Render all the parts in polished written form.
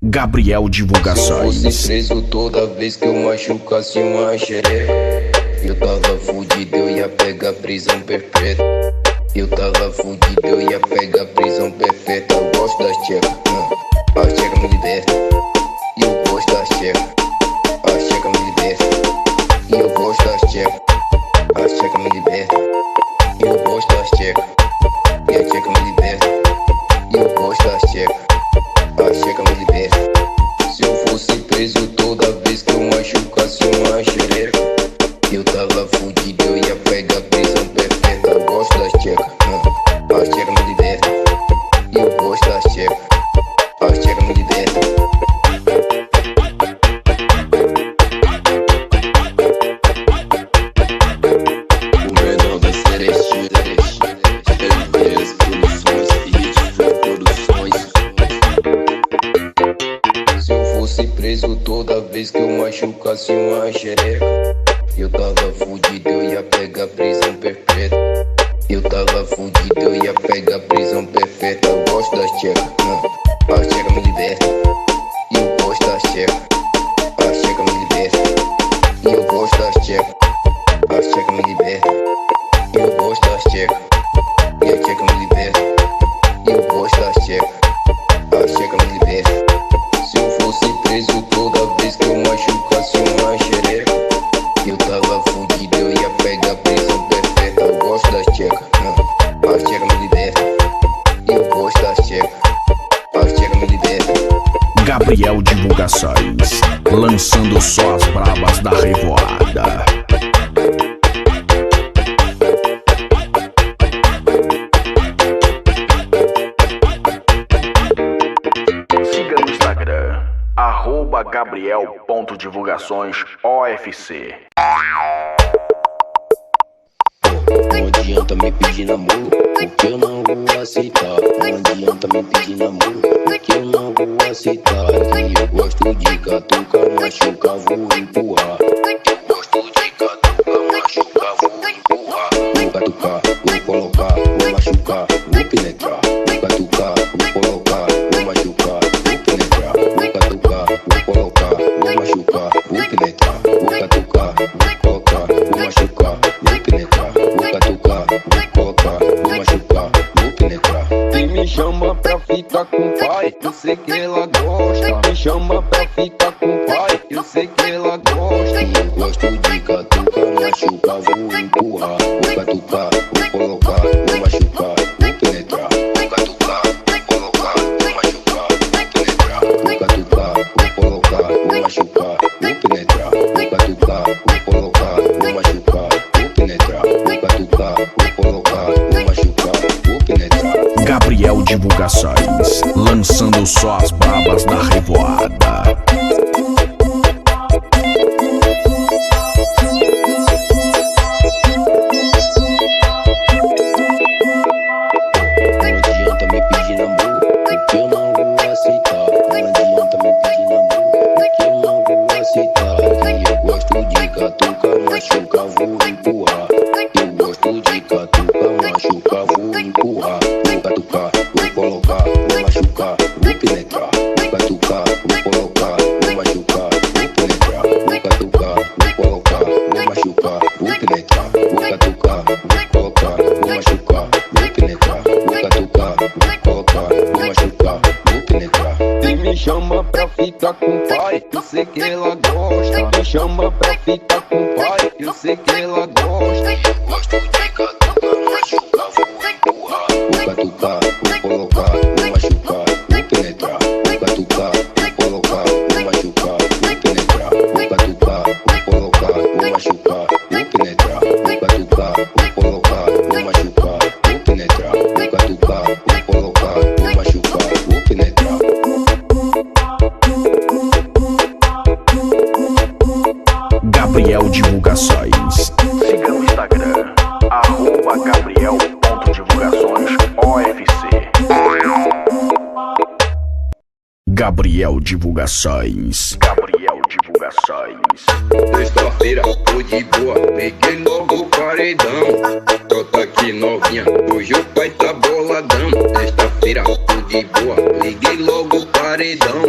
Gabriel Divulgações. Se eu fosse preso toda vez que eu machucasse uma xereca, eu tava fudido, eu ia pegar prisão perpétua. Eu tava fudido, eu ia pegar prisão perpétua. Eu gosto das tchecas, as tchecas me libertam. E eu gosto das tchecas, as tchecas me libertam. E eu gosto das tchecas, as tchecas me libertam. E eu gosto das tchecas, e a tcheca me liberta. E eu gosto das tchecas, as tchecas me libertam. Se eu fosse preso toda vez que eu machucasse uma xereca, eu tava fudido, eu ia pegar prisão perpétua. Eu gosto das tchecas, as tchecas me libertam. E eu gosto das tchecas, as tchecas me libertam. O menor da Celestina, LPS Produções, Hitflow Produções. Se eu fosse preso toda vez que eu machucasse uma xereca, eu tava fudido, eu ia pegar prisão perpétua. Eu tava fudido, eu ia pegar prisão perpétua. Eu gosto das tchecas, as tchecas me libertam. E eu gosto das tchecas, as tchecas me libertam. E eu gosto das tchecas, as tchecas me libertam. E eu gosto das tchecas, e a tcheca me liberta. E eu gosto das tchecas, as tchecas me libertam. Se eu fosse preso toda vez que eu machucasse uma xereca, eu tava fudido, eu ia pegar prisão perpétua. Eu gosto das tchecas, as tchecas me libertam. E eu gosto das tchecas, as tchecas me libertam. Gabriel Divulgações, lançando só as brabas da revoada. Siga no Instagram, @Gabriel.divulgações OFC. Não adianta me pedir namoro, porque eu não vou aceitar. Não adianta me pedir namoro, porque eu não vou aceitar. Que eu gosto de catucar, machucar, vou empurrar. Eu gosto de catucar, machucar, vou empurrar. Vou catucar, vou colocar, vou machucar, vou penetrar. Vou catucar, vou colocar, vou machucar, vou penetrar. Vou catucar, vou colocar, vou machucar, vou penetrar. Vou catucar, vou colocar, vou machucar, vou penetrar. Vou catucar, vou colocar, vou machucar, vou penetrar. E me chama pra ficar com o pai, eu sei que ela gosta. Me chama pra ficar com o pai, eu sei que ela gosta. Eu gosto de catucar, machucar, vou empurrar. Vou catucar, vou colocar, vou machucar, vou penetrar. Vou catucar, vou colocar, vou machucar, vou penetrar. Vou catucar, vou colocar, vou machucar, vou penetrar. Vou catucar, vou colocar, vou machucar, vou penetrar. Vou catucar, vou colocar, vou machucar, vou penetrar. Gabriel Divulgações, lançando só as brabas da revoada. Não adianta me pedir namoro, porque eu não vou aceitar. Não adianta me pedir namoro, porque eu não vou aceitar. Que eu gosto de catucar, machucar, vou empurrar. Eu gosto de catucar, machucar, vou empurrar. Vou catucar, vou colocar, vou machucar, vou penetrar. Vou catucar, vou colocar, vou machucar, vou penetrar. Vou catucar, vou colocar, vou machucar, vou penetrar. Vou catucar, vou colocar, vou machucar, vou penetrar. Vou catucar, vou colocar, vou machucar, vou penetrar. E me chama pra ficar com o pai, eu sei que ela gosta. Me chama pra ficar com o pai, eu sei que ela gosta. Eu gosto de catucar, machucar, vou empurrar. Vou catucar, vou colocar, vou machucar, vou penetrar. Vou catucar, vou colocar, vou machucar, vou penetrar. Vou catucar, vou colocar, vou machucar, vou penetrar. Vou catucar, vou colocar, vou machucar, vou penetrar. Vou catucar, vou colocar, vou machucar, vou penetrar. Gabriel Divulgações. Siga no Instagram, @Gabriel.divulgaçõesOFC. Gabriel Divulgações. Gabriel Divulgações. Sexta-feira, tô de boa, peguei logo o paredão. Trota aqui novinha, hoje o pai tá boladão. Sexta-feira, tô de boa, liguei logo o paredão.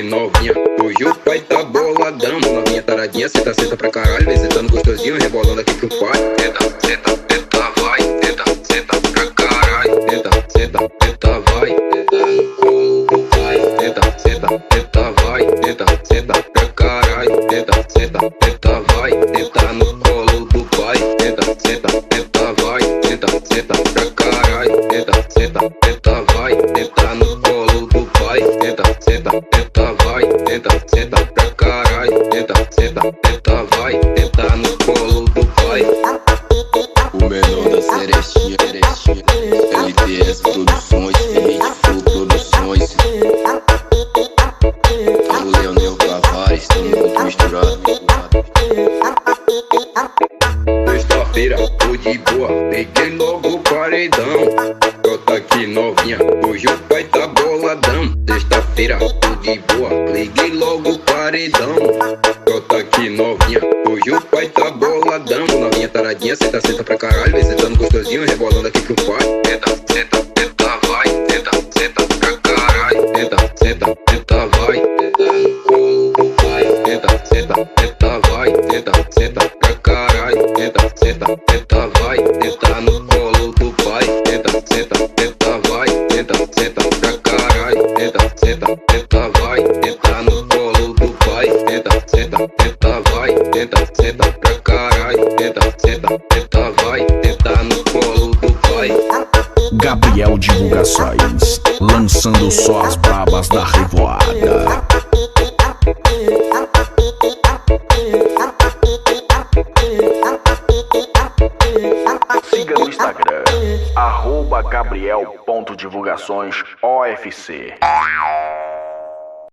novinha, hoje o pai tá boladão. Novinha taradinha, senta, senta pra caralho, vem sentando gostosinho, rebolando aqui pro pai. Senta, senta, senta, vai, senta, senta pra caralho. Senta, senta, senta, vai, senta no colo do pai. Senta, senta, senta, vai, senta, senta pra caralho. Senta, senta, senta, vai, senta no colo do pai. Senta, senta, senta, vai, senta, senta pra caralho. Senta, senta, senta, vai, senta no colo do pai. Senta, senta, senta, vai, senta, senta pra caralho. Senta, senta, senta, vai, senta no colo do pai. O menor da Cerestinha, LTS Produções, Elite Flow Produções. É o Leonel Tavares, tamo muito misturado. Sexta-feira, tô de boa, peguei logo o paredão. Brota aqui novinha, hoje o pai tá boladão. Sexta-feira, tô de boa, liguei logo o paredão. Brota aqui novinha, hoje o pai tá boladão. Novinha taradinha, senta, senta pra caralho, vem sentando gostosinho, rebolando aqui pro pai. Senta, senta, senta, vai, senta, senta pra caralho. Senta, senta, senta, vai, senta no colo do pai. Senta, senta, senta, vai, senta, senta pra caralho. Senta, senta, senta, vai, senta no colo do pai. Senta, senta, senta, vai, senta, senta pra caralho. Senta, senta, senta, vai, senta no colo do pai. Senta, senta, senta, vai, senta, senta pra caralho. Senta, senta, senta, vai, senta no colo do pai. Gabriel Divulgações, lançando só as brabas da revoada. Siga no Instagram, @Gabriel.divulgações OFC.